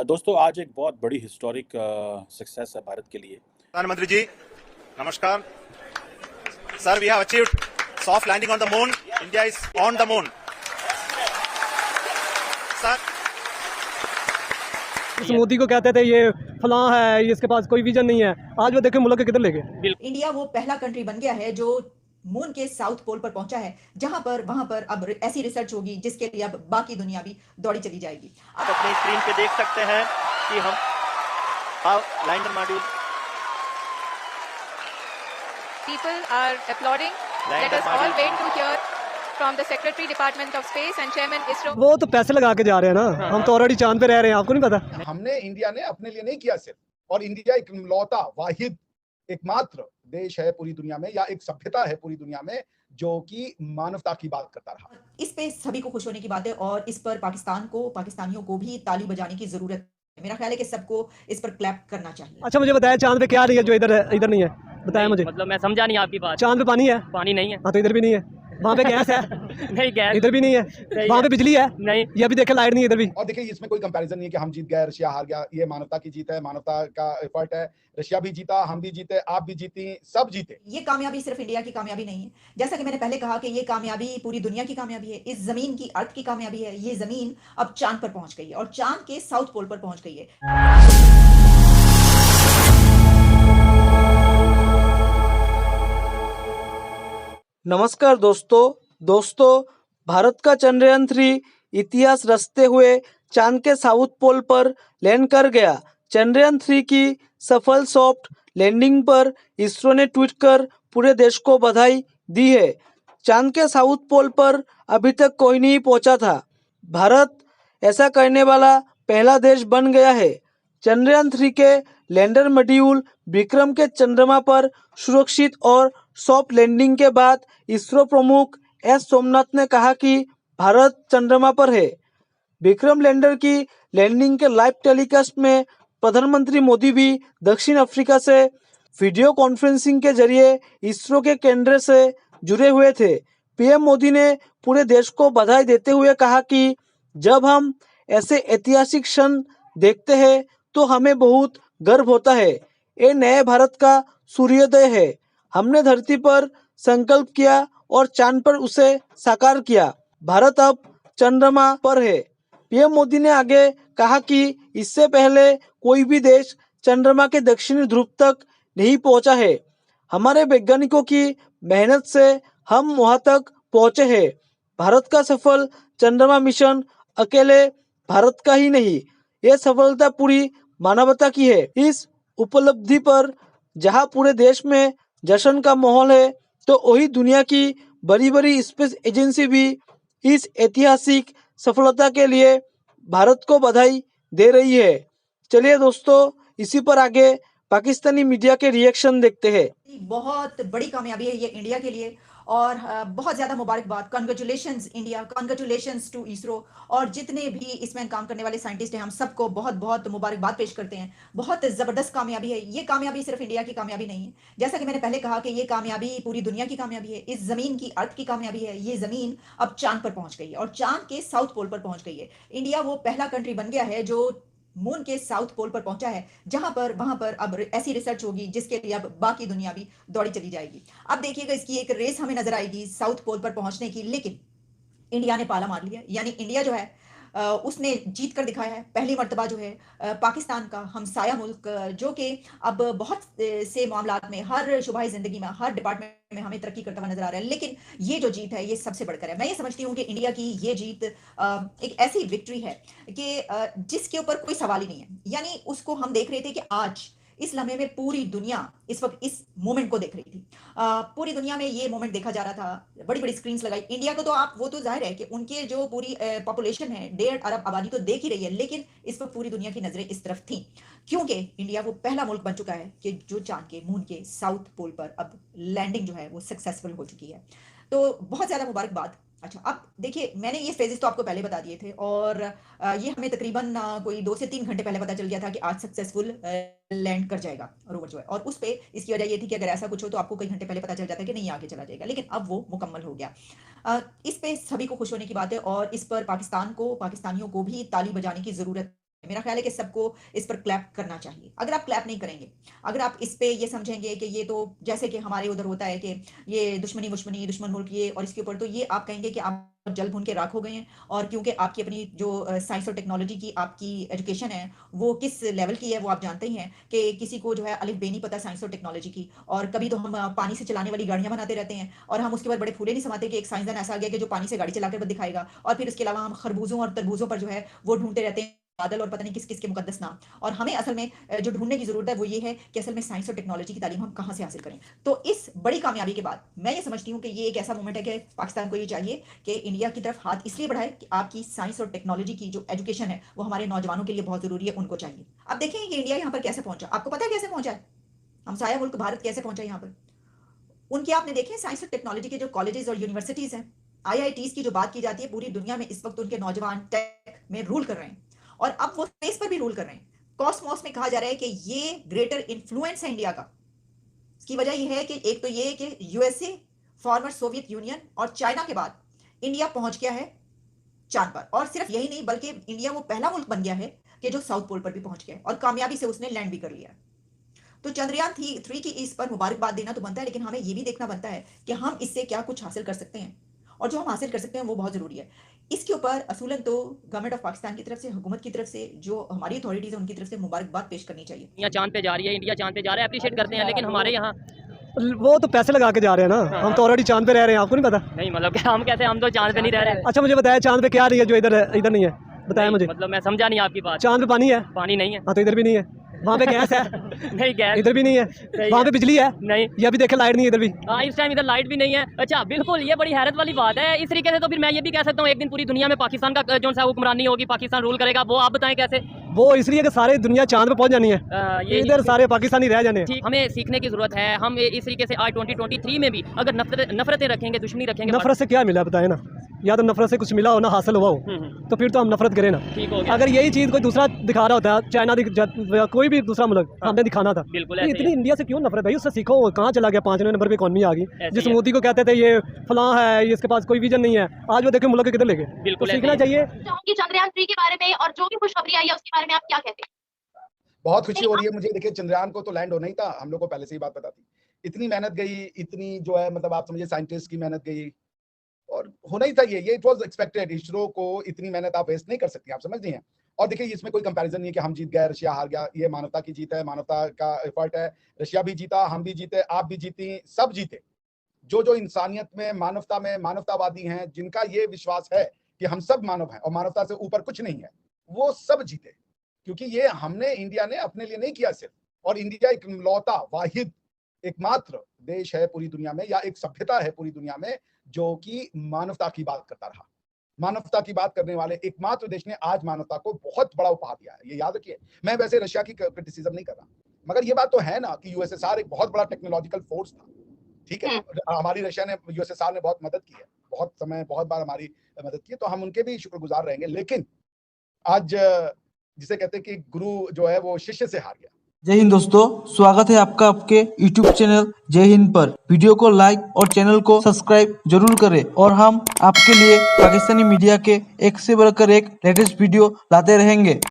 दोस्तों आज एक बहुत बड़ी हिस्टोरिक सक्सेस है भारत के लिए। प्रधानमंत्री जी नमस्कार sir, we have achieved soft landing on the moon, India is on the moon sir. इस मोदी को कहते थे ये फलां है, ये इसके पास कोई विजन नहीं है, आज वो देखे मुल्क के किधर ले गए। इंडिया वो पहला कंट्री बन गया है जो मून के साउथ पोल पर पहुंचा है, जहां पर वहां पर अब ऐसी रिसर्च होगी जिसके लिए अब बाकी दुनिया भी दौड़ी चली जाएगी। आप अपने स्क्रीन पे देख सकते हैं कि हम lander module People are applauding. Let us all wait to hear from the Secretary Department of Space and Chairman ISRO. वो तो पैसे लगा के जा रहे हैं ना, हम तो ऑलरेडी चांद पे रह रहे हैं, आपको नहीं पता। हमने इंडिया ने अपने लिए नहीं किया सिर्फ, और इंडिया एक लौता वाहिद एकमात्र देश है पूरी दुनिया में, या एक सभ्यता है पूरी दुनिया में जो कि मानवता की बात करता रहा। इस पे सभी को खुश होने की बात है और इस पर पाकिस्तान को, पाकिस्तानियों को भी ताली बजाने की जरूरत है। मेरा ख्याल है कि सबको इस पर क्लैप करना चाहिए। अच्छा मुझे बताया चांद पे क्या नहीं है जो इधर नहीं है, बताया मुझे। मतलब मैं समझा नहीं आपकी बात। चांद पे पानी है? पानी नहीं है। हाँ तो इधर भी नहीं है। वहाँ पे गैस है? नहीं गैस। इधर भी नहीं है। वहाँ पे बिजली है? नहीं। ये अभी देखे लाइट नहीं है इधर भी। और देखिए इसमें कोई कंपैरिजन नहीं है कि हम जीत गए, रशिया हार गया। ये मानवता की जीत है, मानवता का एफर्ट है। रशिया भी जीता, हम भी जीते, आप भी जीती, सब जीते। ये कामयाबी सिर्फ इंडिया की कामयाबी नहीं है, जैसा कि मैंने पहले कहा कि ये कामयाबी पूरी दुनिया की कामयाबी है। इस जमीन की, अर्थ की कामयाबी है। ये जमीन अब चांद पर पहुंच गई है और चांद के साउथ पोल पर पहुंच गई है। नमस्कार दोस्तों, भारत का चंद्रयान-3 इतिहास रचते हुए चांद के साउथ पोल पर लैंड कर गया। चंद्रयान-3 की सफल सॉफ्ट लैंडिंग पर इसरो ने ट्वीट कर पूरे देश को बधाई दी है। चांद के साउथ पोल पर अभी तक कोई नहीं पहुंचा था। भारत ऐसा करने वाला पहला देश बन गया है। चंद्रयान-3 के लैंडर मॉड्यूल विक्रम के चंद्रमा पर सुरक्षित और सॉफ्ट लैंडिंग के बाद इसरो प्रमुख एस सोमनाथ ने कहा कि भारत चंद्रमा पर है। विक्रम लैंडर की लैंडिंग के लाइव टेलीकास्ट में प्रधानमंत्री मोदी भी दक्षिण अफ्रीका से वीडियो कॉन्फ्रेंसिंग के जरिए इसरो के केंद्र से जुड़े हुए थे। पीएम मोदी ने पूरे देश को बधाई देते हुए कहा कि जब हम ऐसे ऐतिहासिक क्षण देखते हैं तो हमें बहुत गर्व होता है। ये नए भारत का सूर्योदय है। हमने धरती पर संकल्प किया और चांद पर उसे साकार किया। भारत अब चंद्रमा पर है। पीएम मोदी ने आगे कहा कि इससे पहले कोई भी देश चंद्रमा के दक्षिणी ध्रुव तक नहीं पहुंचा है। हमारे वैज्ञानिकों की मेहनत से हम वहां तक पहुंचे हैं। भारत का सफल चंद्रमा मिशन अकेले भारत का ही नहीं, ये सफलता पूरी मानवता की है। इस उपलब्धि पर जहां पूरे देश में जश्न का माहौल है, तो वही दुनिया की बड़ी बड़ी स्पेस एजेंसी भी इस ऐतिहासिक सफलता के लिए भारत को बधाई दे रही है। चलिए दोस्तों, इसी पर आगे पाकिस्तानी मीडिया के रिएक्शन देखते हैं। बहुत बड़ी कामयाबी है ये इंडिया के लिए और बहुत ज्यादा मुबारकबाद। Congratulations India, congratulations to ISRO और जितने भी इसमें काम करने वाले साइंटिस्ट हैं, हम सबको बहुत बहुत मुबारकबाद पेश करते हैं। बहुत जबरदस्त कामयाबी है। ये कामयाबी सिर्फ इंडिया की कामयाबी नहीं है, जैसा कि मैंने पहले कहा कि ये कामयाबी पूरी दुनिया की कामयाबी है। इस जमीन की, अर्थ की कामयाबी है। ये जमीन अब चांद पर पहुंच गई है और चांद के साउथ पोल पर पहुंच गई है। इंडिया वो पहला कंट्री बन गया है जो मून के साउथ पोल पर पहुंचा है, जहां पर वहां पर अब ऐसी रिसर्च होगी जिसके लिए अब बाकी दुनिया भी दौड़ी चली जाएगी। अब देखिएगा इसकी एक रेस हमें नजर आएगी साउथ पोल पर पहुंचने की, लेकिन इंडिया ने पाला मार लिया। यानी इंडिया जो है उसने जीत कर दिखाया है पहली मर्तबा जो है पाकिस्तान का हमसाया मुल्क, जो कि अब बहुत से मामलात में, हर शुबाही जिंदगी में, हर डिपार्टमेंट में हमें तरक्की करता हुआ नजर आ रहा है। लेकिन ये जो जीत है ये सबसे बढ़कर है। मैं ये समझती हूँ कि इंडिया की ये जीत एक ऐसी विक्ट्री है कि जिसके ऊपर कोई सवाल ही नहीं है। यानी उसको हम देख रहे थे कि आज इस लम्हे में पूरी दुनिया इस वक्त इस मोमेंट को देख रही थी। पूरी दुनिया में ये मोमेंट देखा जा रहा था। बड़ी बड़ी स्क्रीन्स लगाई। इंडिया को तो आप, वो तो जाहिर है कि उनके जो पूरी पॉपुलेशन है 1.5 अरब आबादी तो देख ही रही है, लेकिन इस वक्त पूरी दुनिया की नजरें इस तरफ थी, क्योंकि इंडिया वो पहला मुल्क बन चुका है कि जो चांद के, मून के साउथ पोल पर अब लैंडिंग जो है वो सक्सेसफुल हो चुकी है। तो बहुत ज्यादा मुबारकबाद। अच्छा, अब देखिए, मैंने ये फेजेस तो आपको पहले बता दिए थे और ये हमें तकरीबन कोई 2 से 3 घंटे पहले पता चल गया था कि आज सक्सेसफुल लैंड कर जाएगा रोवर जो है। और उस पे इसकी वजह ये थी कि अगर ऐसा कुछ हो तो आपको कई घंटे पहले पता चल जाता है कि नहीं, आगे चला जाएगा, लेकिन अब वो मुकम्मल हो गया। इस पे सभी को खुश होने की बात है और इस पर पाकिस्तान को, पाकिस्तानियों को भी ताली बजाने की जरूरत मेरा ख्याल है कि सबको इस पर क्लैप करना चाहिए। अगर आप क्लैप नहीं करेंगे, अगर आप इस पे ये समझेंगे कि ये तो जैसे कि हमारे उधर होता है कि ये दुश्मन मुल्क ये और इसके ऊपर, तो ये आप कहेंगे कि आप जल भून के राख हो गए हैं। और क्योंकि आपकी अपनी जो साइंस और टेक्नोलॉजी की आपकी एजुकेशन है वो किस लेवल की है वो आप जानते ही हैं कि किसी को जो है अलिफ बे नहीं पता साइंस और टेक्नोलॉजी की। और कभी तो हम पानी से चलाने वाली गाड़ियां बनाते रहते हैं और हम उसके बाद बड़े फूले नहीं समाते कि एक साइंसदान ऐसा आ गया कि जो पानी से गाड़ी चलाकर दिखाएगा। और फिर उसके अलावा हम खरबूजों और तरबूजों पर जो है वो ढूंढते रहते हैं बादल और पता नहीं किस किस के मुकद्दस नाम। और हमें असल में जो ढूंढने की जरूरत है वो ये है कि असल में साइंस और टेक्नोलॉजी की तालीम हम कहां से हासिल करें। तो इस बड़ी कामयाबी के बाद मैं ये समझती हूं कि ये एक ऐसा मोमेंट है कि पाकिस्तान को ये चाहिए कि इंडिया की तरफ हाथ इसलिए बढ़ाए कि आपकी साइंस और टेक्नोलॉजी की जो एजुकेशन है वो हमारे नौजवानों के लिए बहुत जरूरी है, उनको चाहिए। अब देखें ये इंडिया यहाँ पर कैसे पहुंचा, आपको पता है कैसे पहुंचा है? हमसाया मुल्क भारत कैसे पहुंचा यहाँ पर? उनके आपने देखे साइंस और टेक्नोलॉजी के जो कॉलेजेस और यूनिवर्सिटीज हैं, IITs की जो बात की जाती है, पूरी दुनिया में इस वक्त उनके नौजवान टेक में रूल कर रहे हैं और अब वो स्पेस पर भी रूल कर रहे हैं। कॉस्मोस में कहा जा रहा है कि ये ग्रेटर इन्फ्लुएंस है इंडिया का। इसकी वजह यह है कि एक तो ये कि USA, फॉर्मर सोवियत यूनियन और चाइना के बाद इंडिया पहुंच गया है चांद पर। और सिर्फ यही नहीं बल्कि इंडिया वो पहला मुल्क बन गया है कि जो साउथ पोल पर भी पहुंच गया है और कामयाबी से उसने लैंड भी कर लिया। तो चंद्रयान 3 की इस पर मुबारकबाद देना तो बनता है, लेकिन हमें ये भी देखना बनता है कि हम इससे क्या कुछ हासिल कर सकते हैं और जो हम हासिल कर सकते हैं वो बहुत जरूरी है। इसके ऊपर असूलन तो गवर्नमेंट ऑफ पाकिस्तान की तरफ से, हुकूमत की तरफ से, जो हमारी अथॉरिटीज है उनकी तरफ से मुबारकबाद पेश करनी चाहिए। इंडिया चांद पे जा रही है, इंडिया चांद पे जा रहा है, अप्रिशिएट करते हैं, लेकिन हमारे यहाँ वो तो पैसे लगा के जा रहे हैं ना, हम तो ऑलरेडी चांद पे रह रहे हैं, आपको नहीं पता? नहीं, मतलब हम कैसे, हम तो चांद पे नहीं रह रहे। अच्छा मुझे बताया चांद पे क्या रही है जो इधर इधर नहीं है, बताया मुझे। मतलब मैं समझा नहीं आपकी बात। चांद पे पानी है? पानी नहीं है। हाँ तो इधर भी नहीं है। वहाँ पे गैस है? नहीं, गैस इधर भी नहीं है। वहाँ पे बिजली है? नहीं। ये अभी देखे लाइट नहीं है इधर भी। हाँ, इस टाइम इधर लाइट भी नहीं है। अच्छा, बिल्कुल, ये बड़ी हैरत वाली बात है। इस तरीके से तो फिर मैं ये भी कह सकता हूँ एक दिन पूरी दुनिया में पाकिस्तान का जो सा हुक्मरानी होगी, पाकिस्तान रूल करेगा। वो आप बताएं कैसे? वो इसलिए कि सारी दुनिया चांद पे पहुंच जानी है, इधर सारे पाकिस्तानी रह जाने। ठीक, हमें सीखने की जरूरत है। हम इस तरीके से आज 2023 में भी अगर नफरतें रखेंगे, दुश्मनी रखेंगे। नफरत से क्या मिला बताए ना, या तो नफरत से कुछ मिला हो ना, हासिल हुआ हो, तो फिर तो हम नफरत करें ना। ठीक हो गया। अगर यही चीज कोई दूसरा दिखा रहा होता है, चाइना कोई भी दूसरा मुल्क हमने दिखाना था। बिल्कुल, इतनी इंडिया से क्यों नफरत भाई? उससे सीखो, कहाँ चला गया, 5वें नंबर पे इकॉनमी आ गई। जिस मोदी को कहते थे ये फलां है, इसके पास कोई विजन नहीं है, आज वो देखो मुल्क किधर ले गए। बिल्कुल, सीखना चाहिए। चंद्रयान 3 के बारे में और जो भी खुशखबरी आई है उसके बारे में आप क्या कहते हैं? बहुत खुशी हो रही है मुझे। देखिए चंद्रयान को तो लैंड होना ही था, हम लोग को पहले से ही बात पता थी। इतनी मेहनत गई, इतनी जो है मतलब आप समझिए साइंटिस्ट की मेहनत गई और होना ही था ये इट वाज एक्सपेक्टेड। इसरो को इतनी मेहनत आप वेस्ट नहीं कर सकती, आप समझ रही हैं। और देखिए इसमें कोई कंपैरिजन नहीं है कि हम जीत गए, रशिया हार गया। ये मानवता की जीत है, मानवता का एफर्ट है। रशिया भी जीता, हम भी जीते, आप भी जीती, सब जीते। जो इंसानियत में, मानवता में, मानवतावादी हैं, जिनका ये विश्वास है कि हम सब मानव हैं और मानवता से ऊपर कुछ नहीं है, वो सब जीते। क्योंकि ये हमने, इंडिया ने अपने लिए नहीं किया सिर्फ, और इंडिया एक लौता वाहिद एकमात्र देश है पूरी दुनिया में, या एक सभ्यता है पूरी दुनिया में जो कि मानवता की बात करता रहा। मानवता की बात करने वाले एकमात्र देश ने आज मानवता को बहुत बड़ा उपहार दिया है, ये याद रखिए। मैं वैसे रशिया की क्रिटिसिज्म नहीं कर रहा, मगर ये बात तो है ना कि यूएसएसआर एक बहुत बड़ा टेक्नोलॉजिकल फोर्स था, ठीक है। हमारी रशिया ने, यूएसएसआर ने बहुत मदद की है, बहुत समय, बहुत बार हमारी मदद की है, तो हम उनके भी शुक्रगुजार रहेंगे। लेकिन आज जिसे कहते हैं कि गुरु जो है वो शिष्य से हार गया। जय हिंद दोस्तों, स्वागत है आपका आपके YouTube चैनल जय हिंद पर। वीडियो को लाइक और चैनल को सब्सक्राइब जरूर करें और हम आपके लिए पाकिस्तानी मीडिया के एक से बढ़कर एक लेटेस्ट वीडियो लाते रहेंगे।